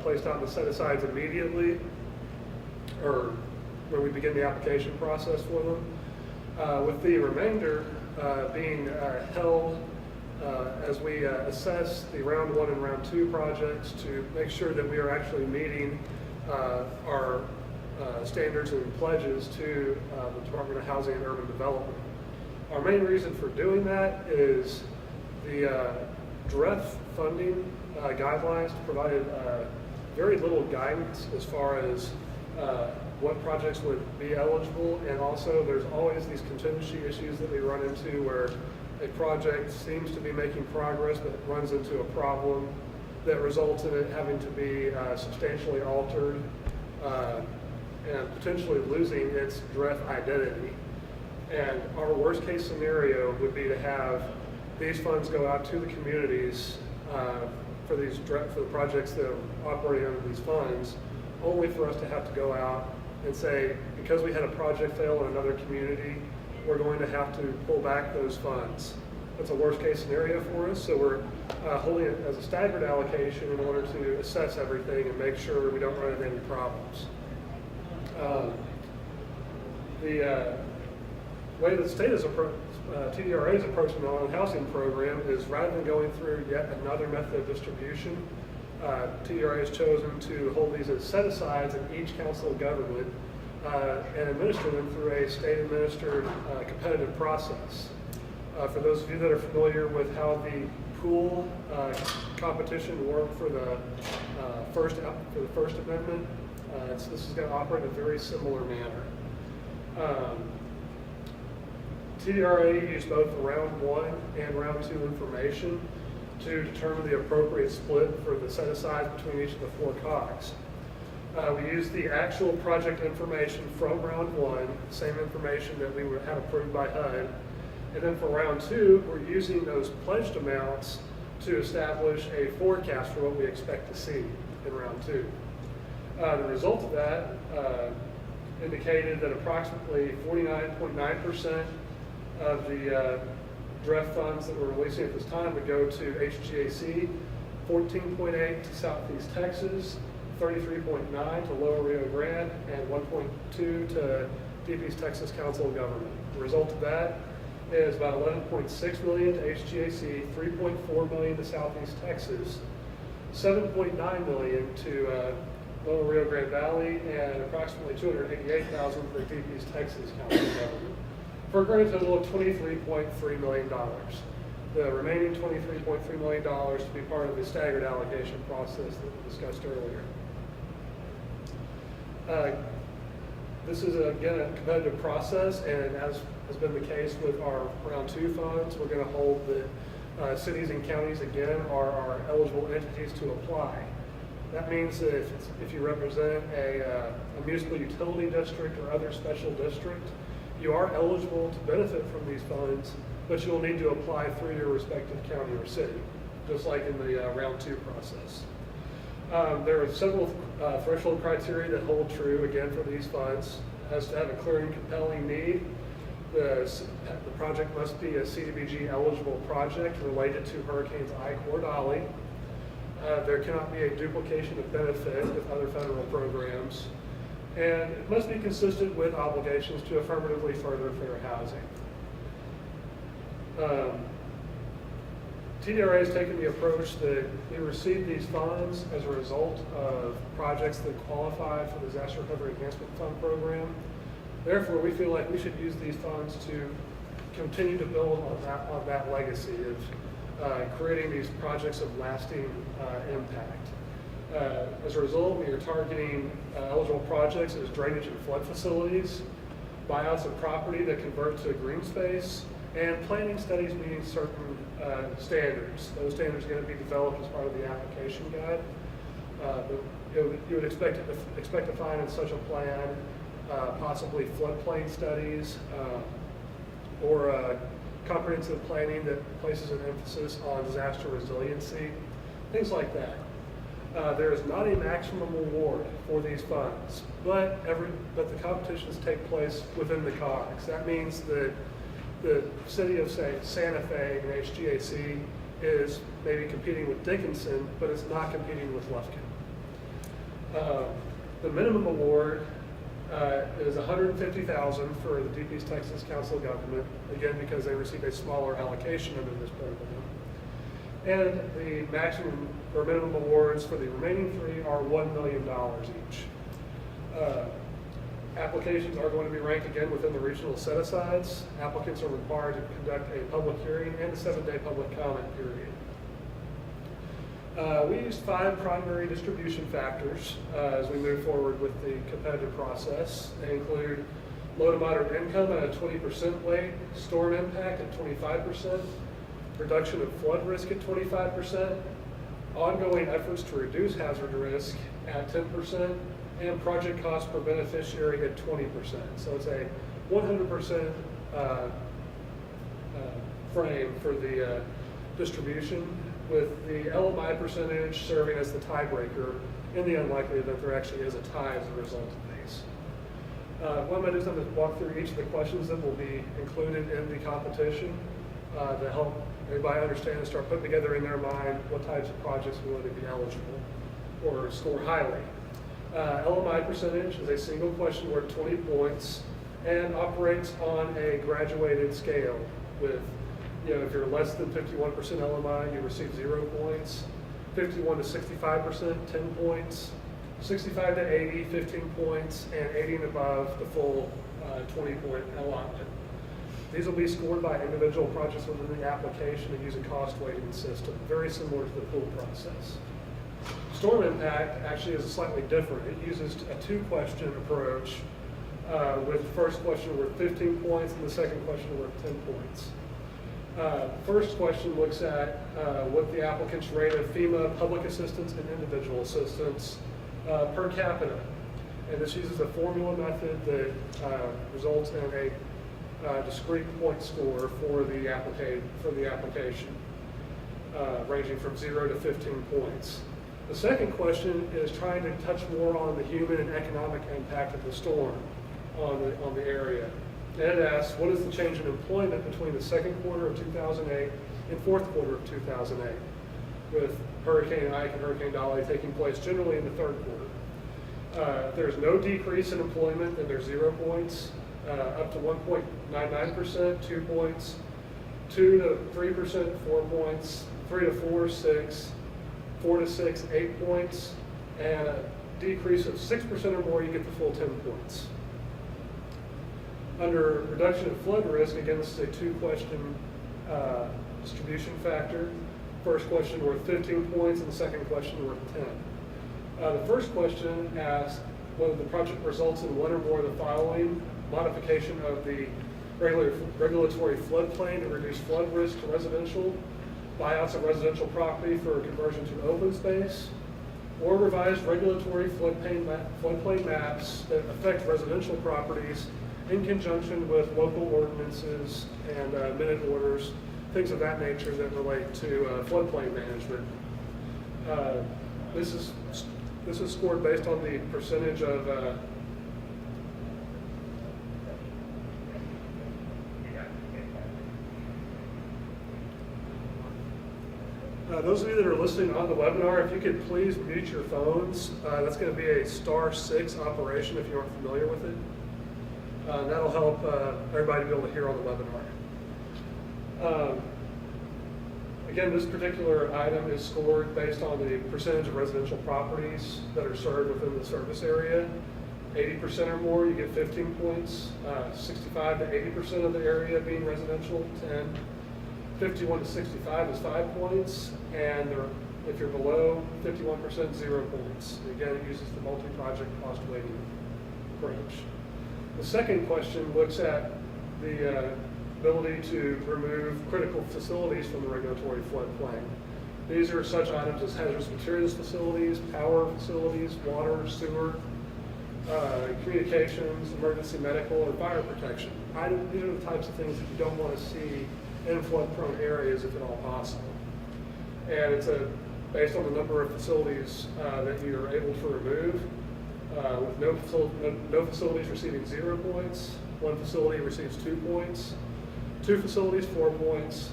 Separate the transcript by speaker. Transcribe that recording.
Speaker 1: placed on the set-asides immediately, or when we begin the application process for them, with the remainder being held as we assess the round 1 and round 2 projects to make sure that we are actually meeting our standards and pledges to the Department of Housing and Urban Development. Our main reason for doing that is the DREF funding guidelines provided very little guidance as far as what projects would be eligible, and also there's always these contingency issues that we run into where a project seems to be making progress but runs into a problem that results in it having to be substantially altered and potentially losing its DREF identity. And our worst case scenario would be to have these funds go out to the communities for the projects that are operating under these funds, only for us to have to go out and say, because we had a project fail in another community, we're going to have to pull back those funds. That's a worst case scenario for us, so we're holding it as a staggered allocation in order to assess everything and make sure we don't run into any problems. The way the state is TDRA is approaching the loan housing program is rather than going through yet another method of distribution, TDRA has chosen to hold these as set-asides in each council of government and administer them through a state-administered competitive process. For those of you that are familiar with how the pool competition worked for the First Amendment, this is going to operate in a very similar manner. TDRA used both the round 1 and round 2 information to determine the appropriate split for the set-aside between each of the 4 COGs. We used the actual project information from round 1, same information that we had approved by HUD, and then for round 2, we're using those pledged amounts to establish a forecast for what we expect to see in round 2. The result of that indicated that approximately 49.9% of the DREF funds that we're releasing at this time would go to HGAC, 14.8 to Southeast Texas, 33.9 to Lower Rio Grande, and 1.2 to Deep East Texas Council of Government. The result of that is about 11.6 million to HGAC, 3.4 million to Southeast Texas, 7.9 million to Lower Rio Grande Valley, and approximately 288,000 for Deep East Texas Council of Government, for a grand total of $23.3 million. The remaining $23.3 million to be part of the staggered allocation process that we discussed earlier. This is, again, a competitive process, and as has been the case with our round 2 funds, we're going to hold that cities and counties, again, are our eligible entities to apply. That means that if you represent a municipal utility district or other special district, you are eligible to benefit from these funds, but you'll need to apply through your respective county or city, just like in the round 2 process. There are several threshold criteria that hold true, again, for these funds. It has to have a clear and compelling need. The project must be a CDBG eligible project related to Hurricanes Ike or Dolly. There cannot be a duplication of benefit with other federal programs. And it must be consistent with obligations to affirmatively further fair housing. TDRA has taken the approach that we receive these funds as a result of projects that qualify for the Disaster Recovery Enhancement Fund program. Therefore, we feel like we should use these funds to continue to build on that legacy of creating these projects of lasting impact. As a result, we are targeting eligible projects as drainage and flood facilities, buyouts of property that convert to green space, and planning studies meeting certain standards. Those standards are going to be developed as part of the application guide. You would expect to find in such a plan possibly floodplain studies or comprehensive planning that places an emphasis on disaster resiliency, things like that. There is not a maximum reward for these funds, but the competitions take place within the COGs. That means that the city of, say, Santa Fe and HGAC is maybe competing with Dickinson, but it's not competing with Lufkin. The minimum award is $150,000 for the Deep East Texas Council of Government, again because they received a smaller allocation under this program. And the maximum or minimum awards for the remaining three are $1 million each. Applications are going to be ranked again within the regional set-asides. Applicants are required to conduct a public hearing and a 7-day public comment period. We used 5 primary distribution factors as we move forward with the competitive process. They include low to moderate income at a 20% weight, storm impact at 25%, reduction of flood risk at 25%, ongoing efforts to reduce hazard risk at 10%, and project cost per beneficiary at 20%. So it's a 100% frame for the distribution, with the LMI percentage serving as the tiebreaker in the unlikely event there actually is a tie as a result of these. What I'm going to do is I'm going to walk through each of the questions that will be included in the competition to help everybody understand and start putting together in their mind what types of projects we want to be eligible or score highly. LMI percentage is a single question worth 20 points and operates on a graduated scale with, if you're less than 51% LMI, you receive 0 points, 51 to 65%, 10 points, 65 to 80, 15 points, and 80 and above, the full 20-point allotment. These will be scored by individual projects within the application and use a cost weighting system, very similar to the pool process. Storm impact actually is slightly different. It uses a 2-question approach with the first question worth 15 points and the second question worth 10 points. First question looks at what the applicant's rate of FEMA public assistance and individual assistance per capita. And this uses a formula method that results in a discrete point score for the application, ranging from 0 to 15 points. The second question is trying to touch more on the human and economic impact of the storm on the area. And it asks, what is the change in employment between the second quarter of 2008 and fourth quarter of 2008, with Hurricane Ike and Hurricane Dolly taking place generally in the third quarter. If there's no decrease in employment, then there's 0 points, up to 1.99%, 2 points, 2 to 3%, 4 points, 3 to 4, 6, 4 to 6, 8 points, and a decrease of 6% or more, you get the full 10 points. Under reduction of flood risk, again, this is a 2-question distribution factor. First question worth 15 points and the second question worth 10. The first question asks whether the project results in one or more of the following: modification of the regulatory floodplain to reduce flood risk to residential, buyouts of residential property for conversion to open space, or revised regulatory floodplain maps that affect residential properties in conjunction with local ordinances and minute orders, things of that nature that relate to floodplain management. This is scored based on the percentage of those of you that are listening on the webinar, if you could please mute your phones. That's going to be a *6 operation if you aren't familiar with it. That'll help everybody be able to hear on the webinar. Again, this particular item is scored based on the percentage of residential properties that are served within the service area. 80% or more, you get 15 points. 65 to 80% of the area being residential, 10. 51 to 65 is 5 points, and if you're below 51%, 0 points. Again, it uses the multi-project cost weighting approach. The second question looks at the ability to remove critical facilities from the regulatory floodplain. These are such items as hazardous materials facilities, power facilities, water, sewer, communications, emergency medical, or fire protection. These are the types of things that you don't want to see in flood-prone areas if at all possible. And it's based on the number of facilities that you're able to remove, with no facilities receiving 0 points, 1 facility receives 2 points, 2 facilities 4 points,